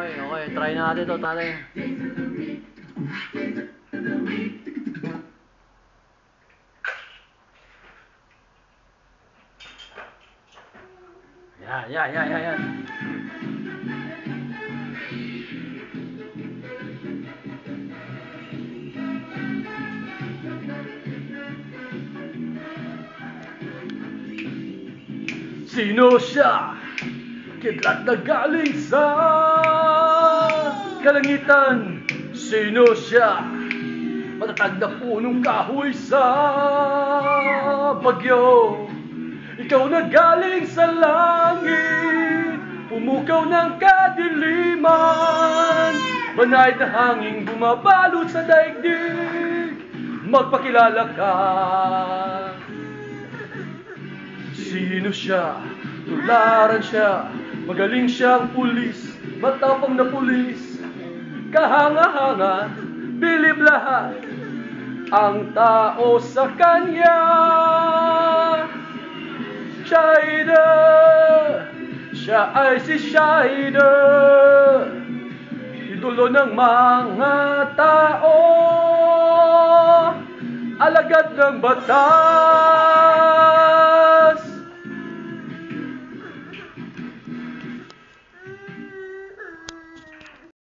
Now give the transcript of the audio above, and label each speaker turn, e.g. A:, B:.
A: Okay, try natin ito, natin. Yan. Sino siya? Kidlat na galing sa kalangitan. Sino siya? Matatag na punong kahoy sa bagyo. Ikaw na galing sa langit, pumukaw ng kadiliman. Banay na hangin bumabalot sa daigdig, magpakilala ka. Sino siya? Tularan siya, magaling siyang pulis, matapang na pulis. Kahanga-hanga, bilib lahat ang tao sa kanya. Shider, siya ay si Shider, idolo ng mga tao, alagad ng batas.